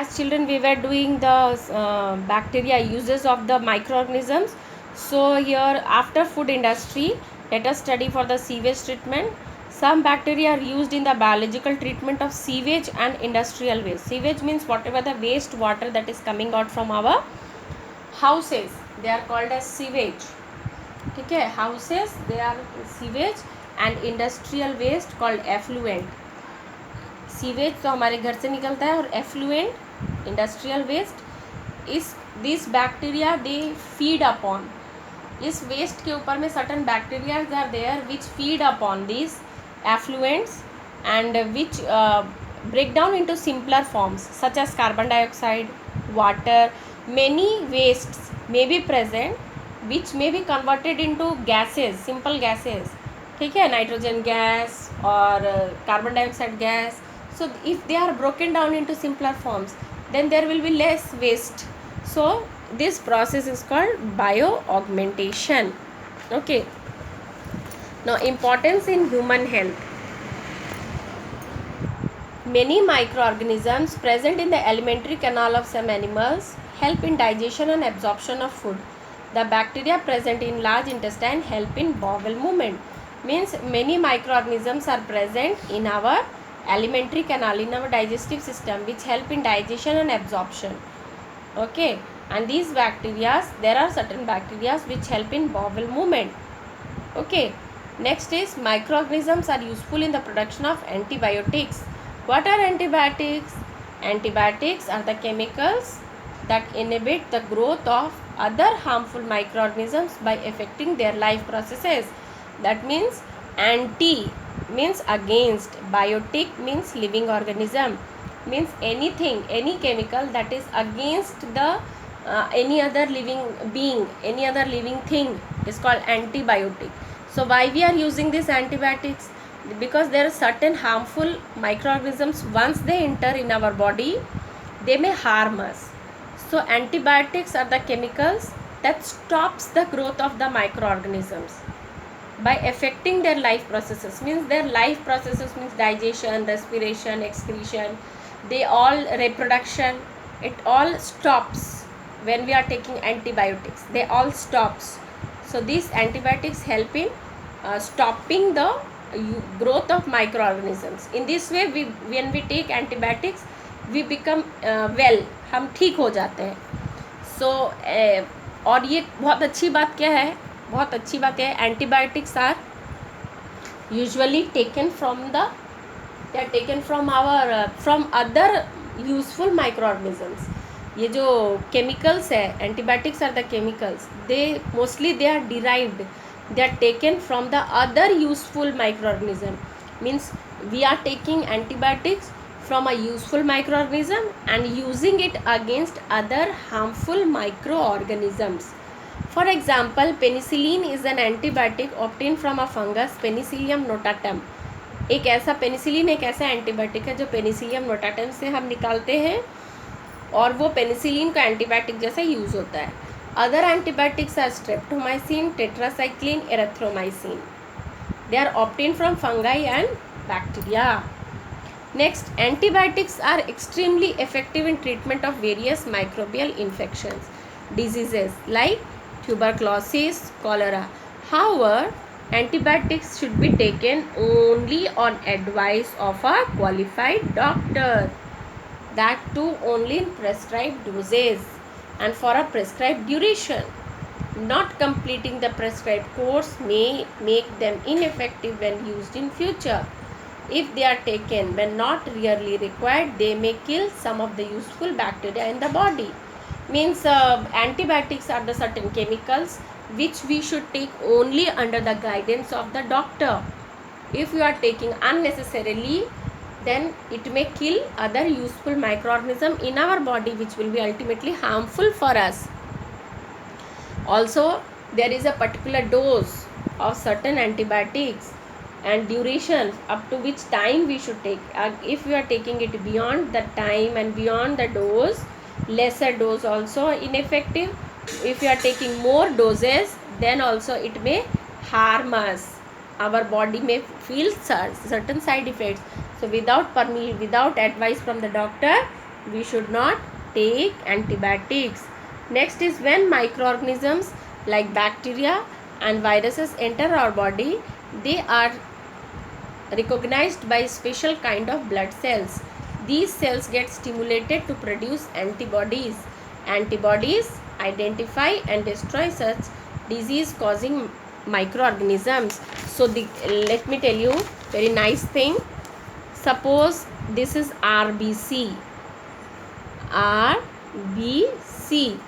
as children we were doing the bacteria uses of the microorganisms. So here after food industry, let us study for the sewage treatment. Some bacteria are used in the biological treatment of sewage and industrial waste. Sewage means whatever the waste water that is coming out from our houses, they are called as sewage. ठीक है, houses they are sewage and industrial waste called effluent. Sewage तो हमारे घर से निकलता है और effluent industrial waste. इस this bacteria they feed upon, इस वेस्ट के ऊपर में certain bacterias are there which feed upon this effluents and which break down into simpler forms such as carbon dioxide, water. Many wastes may be present which may be converted into gases, simple gases. ठीक है, nitrogen gas और carbon dioxide gas. So if they are broken down into simpler forms, then there will be less waste. So this process is called bioaugmentation. Okay. Now importance in human health. Many microorganisms present in the alimentary canal of some animals help in digestion and absorption of food. The bacteria present in large intestine help in bowel movement. Means many microorganisms are present in our alimentary canal, in our digestive system, which help in digestion and absorption. Okay, and these bacteria, there are certain bacteria which help in bowel movement. Okay, next is microorganisms are useful in the production of antibiotics. What are antibiotics? Antibiotics are the chemicals that inhibit the growth of other harmful microorganisms by affecting their life processes. That means anti means against, biotic means living organism, means anything, any chemical that is against the any other living being, any other living thing is called antibiotic. So why we are using these antibiotics? Because there are certain harmful microorganisms, once they enter in our body they may harm us. So antibiotics are the chemicals that stops the growth of the microorganisms by affecting their life processes. Means their life processes means digestion, respiration, excretion, they all, reproduction, it all stops when we are taking antibiotics, they all stops. So these antibiotics help in stopping the growth of microorganisms. In this way we, when we take antibiotics we become well, हम ठीक हो जाते हैं. So और ये बहुत अच्छी बात क्या है, बहुत अच्छी बात है, antibiotics are usually taken from the, they are taken from our from other useful microorganisms. ये जो केमिकल्स है, antibiotics are the chemicals, they mostly they are derived, they are taken from the other useful microorganism. Means we are taking antibiotics from a useful microorganism and using it against other harmful microorganisms. For example, penicillin is an antibiotic obtained from a fungus Penicillium notatum. एक ऐसा penicillin एक ऐसा antibiotic है जो Penicillium notatum से हम निकालते हैं और वो पेनिसिलिन का एंटीबायोटिक जैसा यूज़ होता है. Other antibiotics are streptomycin, tetracycline, erythromycin. They are obtained from fungi and bacteria. Next, antibiotics are extremely effective in treatment of various microbial infections, diseases like tuberculosis, cholera. However, antibiotics should be taken only on advice of a qualified doctor. That too only in prescribed doses and for a prescribed duration. Not completing the prescribed course may make them ineffective when used in future. If they are taken when not really required, they may kill some of the useful bacteria in the body. Means antibiotics are the certain chemicals which we should take only under the guidance of the doctor. If you are taking unnecessarily, then it may kill other useful microorganism in our body which will be ultimately harmful for us. Also, there is a particular dose of certain antibiotics and duration up to which time we should take. If we are taking it beyond the time and beyond the dose, lesser dose also ineffective. If we are taking more doses, then also it may harm us. Our body may feel certain side effects. So without advice from the doctor, We should not take antibiotics. Next is when microorganisms like bacteria and viruses enter our body, they are recognized by special kind of blood cells. These cells get stimulated to produce antibodies. Antibodies identify and destroy such disease causing microorganisms. So let me tell you very nice thing. Suppose this is RBC. RBC.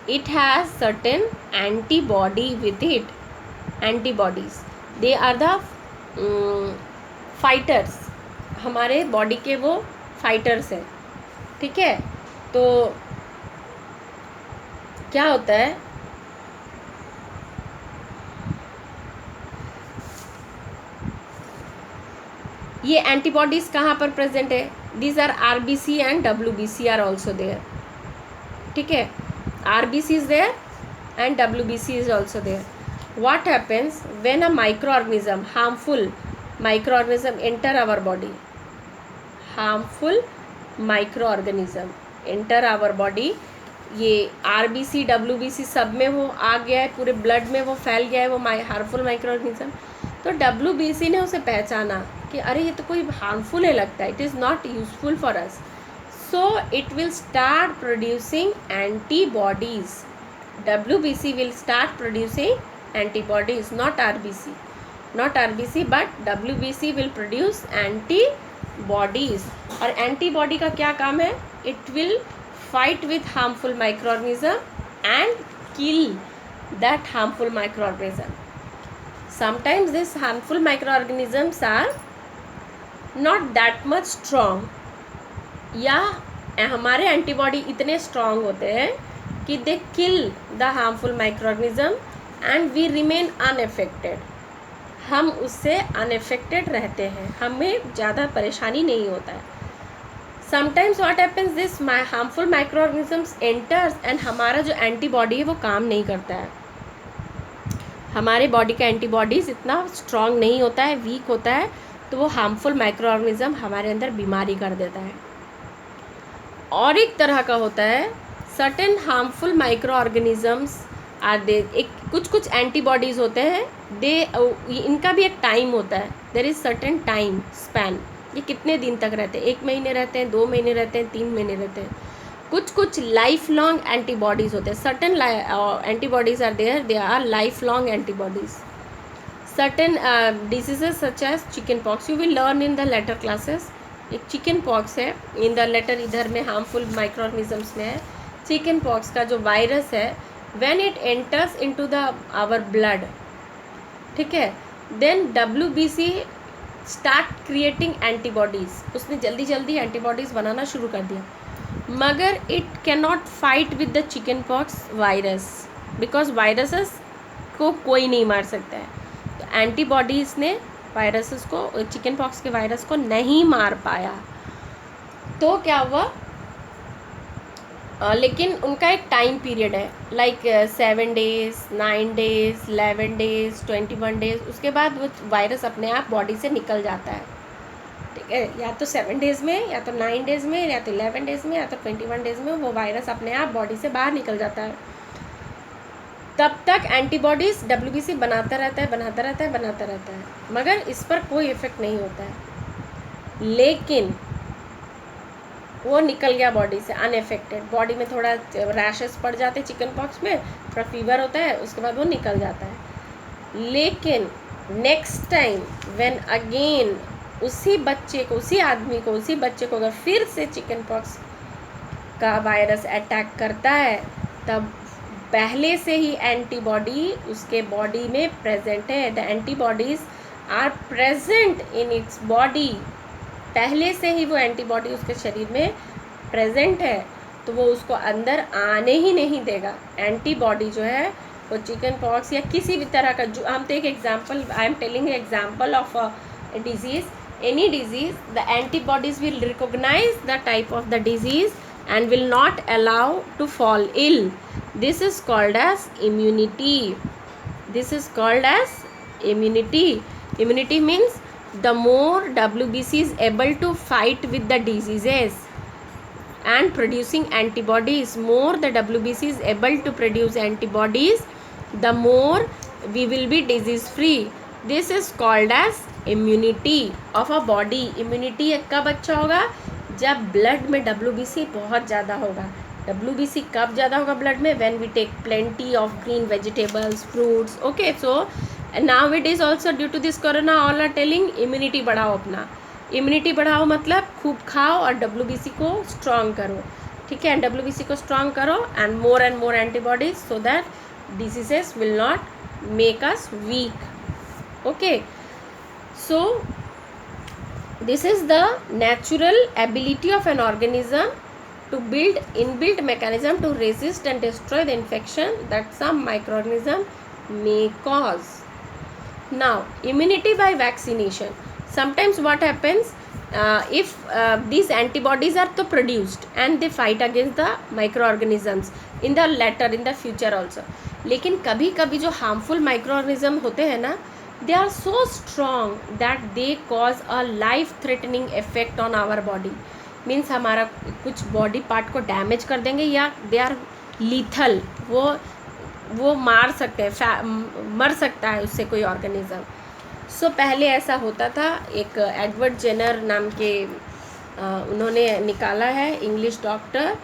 It has certain antibody with it. Antibodies. They are the fighters. हमारे body के वो fighters हैं. ठीक है. तो क्या होता है, ये एंटीबॉडीज कहाँ पर प्रेजेंट है? These are RBC and WBC are also there. ठीक है. RBC is there and WBC is also there. What happens when a microorganism, harmful microorganism enter our body? Harmful microorganism enter our body. ये RBC WBC सब में वो आ गया है, पूरे blood में वो फैल गया है वो हार्मफुल माइक्रोऑर्गेनिज्म. तो WBC ने उसे पहचाना कि अरे ये तो कोई हार्मफुल है लगता है, it is not useful for us. So it will start producing antibodies. WBC will start producing antibodies, not RBC. Not RBC but WBC will produce antibodies. और antibody का क्या काम है? It will fight with harmful microorganism and kill that harmful microorganism. Sometimes these harmful microorganisms are not that much strong. या हमारे antibody इतने strong होते हैं कि they kill the harmful microorganism and we remain unaffected. हम उससे unaffected रहते हैं, हमें ज़्यादा परेशानी नहीं होता है. Sometimes what happens, this harmful microorganisms enters and हमारा जो एंटीबॉडी है वो काम नहीं करता है. हमारे बॉडी का एंटीबॉडीज़ इतना स्ट्रॉन्ग नहीं होता है, वीक होता है, तो वो हार्मफुल माइक्रोऑर्गेनिज्म हमारे अंदर बीमारी कर देता है. और एक तरह का होता है, certain harmful microorganisms are they, एक कुछ एंटीबॉडीज़ होते हैं, दे इनका भी एक टाइम होता है. There is certain time span. ये कितने दिन तक रहते हैं? 1 महीने रहते हैं, 2 महीने रहते हैं, 3 महीने रहते हैं. कुछ लाइफ लॉन्ग एंटीबॉडीज़ होते हैं. Certain antibodies are there, they are life long antibodies. Certain diseases such as chicken pox, you will learn in the later classes. एक चिकन पॉक्स है इन द लेटर, इधर में हार्मफुल माइक्रोऑर्गेनिजम्स में है. Chicken pox का जो virus है, when it enters into the our blood, ठीक है, then WBC start creating antibodies. उसने जल्दी एंटीबॉडीज़ बनाना शुरू कर दिया, मगर it cannot fight with the chicken pox virus because viruses को कोई नहीं मार सकता है. तो एंटीबॉडीज़ ने वायरसेस को, चिकन पॉक्स के वायरस को नहीं मार पाया. तो क्या हुआ, लेकिन उनका एक टाइम पीरियड है, like 7 days, 9 days, 11 days, 21 days. उसके बाद वो वायरस अपने आप बॉडी से निकल जाता है. ठीक है, या तो 7 days में, या तो 9 days में, या तो 11 days में, या तो 21 days में वो वायरस अपने आप बॉडी से बाहर निकल जाता है. तब तक एंटीबॉडीज़ WBC बनाता रहता है, मगर इस पर कोई इफेक्ट नहीं होता है. लेकिन वो निकल गया बॉडी से अनएफेक्टेड. बॉडी में थोड़ा रैशेस पड़ जाते हैं चिकन पॉक्स में, थोड़ा फीवर होता है, उसके बाद वो निकल जाता है. लेकिन नेक्स्ट टाइम व्हेन अगेन उसी आदमी को अगर फिर से चिकन पॉक्स का वायरस अटैक करता है, तब पहले से ही एंटीबॉडी उसके बॉडी में प्रेजेंट है. The antibodies are present in its body. पहले से ही वो एंटीबॉडी उसके शरीर में प्रेजेंट है, तो वो उसको अंदर आने ही नहीं देगा. एंटीबॉडी जो है वो चिकन पॉक्स या किसी भी तरह का, जो हम तो एक example, I am telling example of a disease, any disease, the antibodies will recognise the type of the disease and will not allow to fall ill. This is called as immunity. Immunity means the more WBC is able to fight with the diseases and producing antibodies. More the WBC is able to produce antibodies, the more we will be disease free. This is called as immunity of a body. immunity कब अच्छा होगा? जब blood में WBC बहुत ज़्यादा होगा. WBC कब ज़्यादा होगा ब्लड में? when we take plenty of green vegetables, fruits. Okay, so now it is also due to this corona, all are telling immunity बढ़ाओ अपना. इम्यूनिटी बढ़ाओ मतलब खूब खाओ और WBC को स्ट्रॉन्ग करो. ठीक है, WBC को स्ट्रॉन्ग करो and more antibodies so that diseases will not make us weak. Okay, so this is the natural ability of an organism to build inbuilt mechanism to resist and destroy the infection that some microorganism may cause. Now, immunity by vaccination. Sometimes what happens, if these antibodies are to produced and they fight against the microorganisms in the future also. लेकिन कभी कभी जो harmful microorganism होते हैं ना, they are so strong that they cause a life threatening effect on our body. Means हमारा कुछ body part को डैमेज कर देंगे या दे आर लीथल, वो मार सकते हैं, मर सकता है उससे कोई ऑर्गेनिज्म. सो पहले ऐसा होता था. एक एडवर्ड जेनर नाम के उन्होंने निकाला है, English doctor.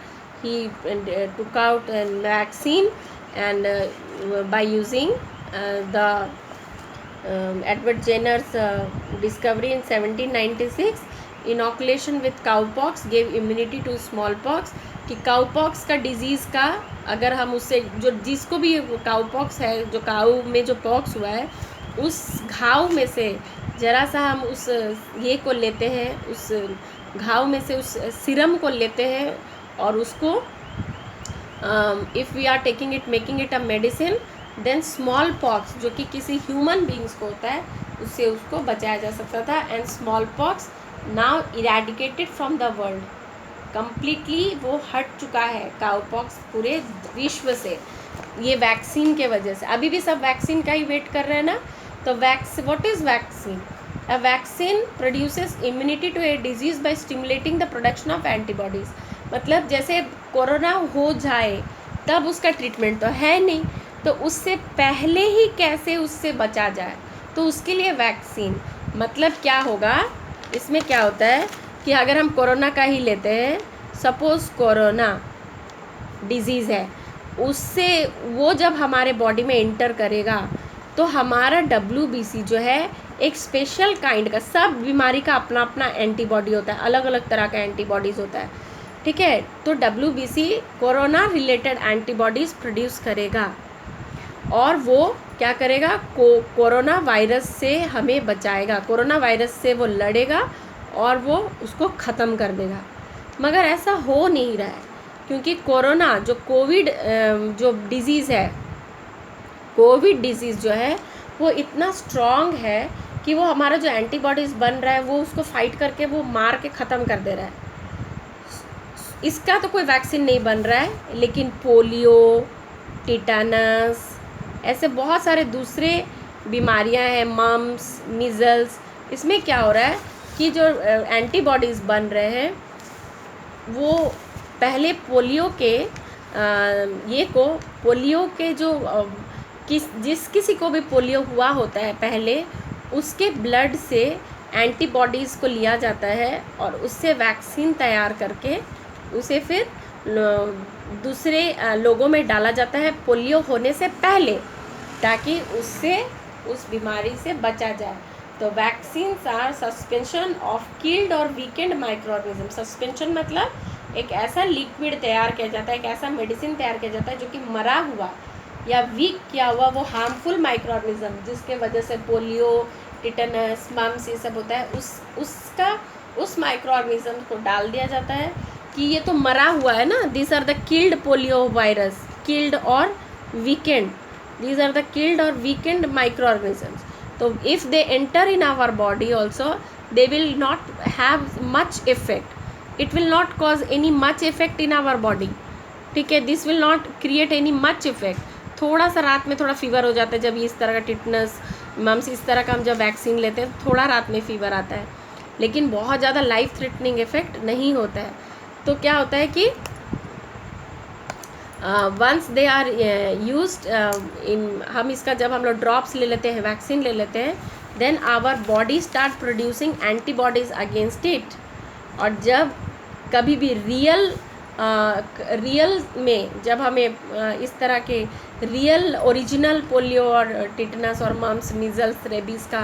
He took out vaccine and by using the Edward Jenner's discovery in 1796. Inoculation with cowpox gave immunity to small pox. कि काउपॉक्स का डिजीज़ का अगर हम उससे जो जिसको भी काउपॉक्स है, जो काऊ में जो पॉक्स हुआ है, उस घाव में से ज़रा सा हम उस ये को लेते हैं, उस घाव में से उस सीरम को लेते हैं और उसको if we are taking it making it a medicine, then small pox जो कि किसी ह्यूमन बींग्स को होता है उससे उसको बचाया जा सकता था. And small pox now eradicated from the world. Completely वो हट चुका है काउपॉक्स पूरे विश्व से, ये वैक्सीन के वजह से. अभी भी सब वैक्सीन का ही वेट कर रहे हैं ना. तो what is vaccine? A vaccine produces immunity to a disease by stimulating the production of antibodies. मतलब जैसे कोरोना हो जाए तब उसका ट्रीटमेंट तो है नहीं, तो उससे पहले ही कैसे उससे बचा जाए, तो उसके लिए वैक्सीन. मतलब क्या होगा इसमें, क्या होता है कि अगर हम कोरोना का ही लेते हैं, सपोज़ कोरोना डिजीज़ है, उससे वो जब हमारे बॉडी में एंटर करेगा तो हमारा WBC जो है एक स्पेशल काइंड का, सब बीमारी का अपना अपना एंटीबॉडी होता है, अलग अलग तरह का एंटीबॉडीज़ होता है. ठीक है, तो WBC corona related antibodies produce करेगा और वो क्या करेगा, कोरोना वायरस से हमें बचाएगा, कोरोना वायरस से वो लड़ेगा और वो उसको ख़त्म कर देगा. मगर ऐसा हो नहीं रहा है क्योंकि कोरोना जो कोविड जो डिज़ीज़ है, कोविड डिज़ीज़ जो है वो इतना स्ट्रॉन्ग है कि वो हमारा जो एंटीबॉडीज़ बन रहा है वो उसको फाइट करके वो मार के ख़त्म कर दे रहा है. इसका तो कोई वैक्सीन नहीं बन रहा है, लेकिन पोलियो, टिटानस, ऐसे बहुत सारे दूसरे बीमारियां हैं, मम्स, मीज़ल्स. इसमें क्या हो रहा है कि जो एंटीबॉडीज़ बन रहे हैं वो पहले पोलियो के पोलियो के जो जिस किसी को भी पोलियो हुआ होता है पहले, उसके ब्लड से एंटीबॉडीज़ को लिया जाता है और उससे वैक्सीन तैयार करके उसे फिर दूसरे लोगों में डाला जाता है पोलियो होने से पहले, ताकि उससे उस बीमारी से बचा जाए. तो vaccines are suspension of killed और वीकेंड माइक्रो ऑर्गेनिज्म. सस्पेंशन मतलब एक ऐसा लिक्विड तैयार किया जाता है, एक ऐसा मेडिसिन तैयार किया जाता है जो कि मरा हुआ या वीक किया हुआ वो हार्मफुल माइक्रो ऑर्गेनिज्म जिसके वजह से पोलियो, टिटनस, मम्स ये सब होता है, उस माइक्रो ऑर्गेनिज्म को डाल दिया जाता है कि ये तो मरा हुआ है ना. This are the killed polio virus, killed और weakened. These are the killed or weakened microorganisms. So if they enter in our body also, they will not have much effect. It will not cause any much effect in our body. ठीक है, this will not create any much effect. थोड़ा सा रात में थोड़ा fever हो जाता है जब इस तरह का टिटनस, मम्स, इस तरह का हम जब वैक्सीन लेते हैं थोड़ा रात में फीवर आता है, लेकिन बहुत ज़्यादा लाइफ थ्रेटनिंग इफेक्ट नहीं होता है. तो क्या होता है कि once they are used in, हम इसका जब हम लोग ड्रॉप्स ले लेते हैं, वैक्सीन ले लेते हैं, then our body start producing antibodies against it. और जब कभी भी रियल में जब हमें इस तरह के रियल ओरिजिनल पोलियो और टिटनस और मम्स, मीजल्स, रेबीज़ का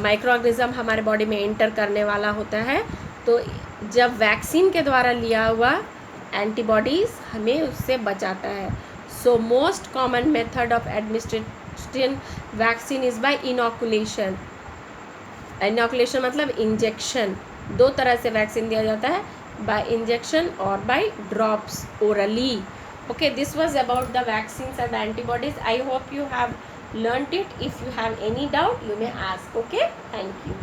माइक्रो ऑर्गेनिज्म हमारे बॉडी में एंटर करने वाला होता है, तो जब वैक्सीन के द्वारा लिया हुआ एंटीबॉडीज़ हमें उससे बचाता है। So most common method of administration vaccine is by inoculation. Inoculation मतलब इंजेक्शन। दो तरह से वैक्सीन दिया जाता है, बाय इंजेक्शन और by drops orally. Okay, this was about the vaccines and antibodies. I hope you have learnt it. If you have any doubt, you may ask. Okay, thank you.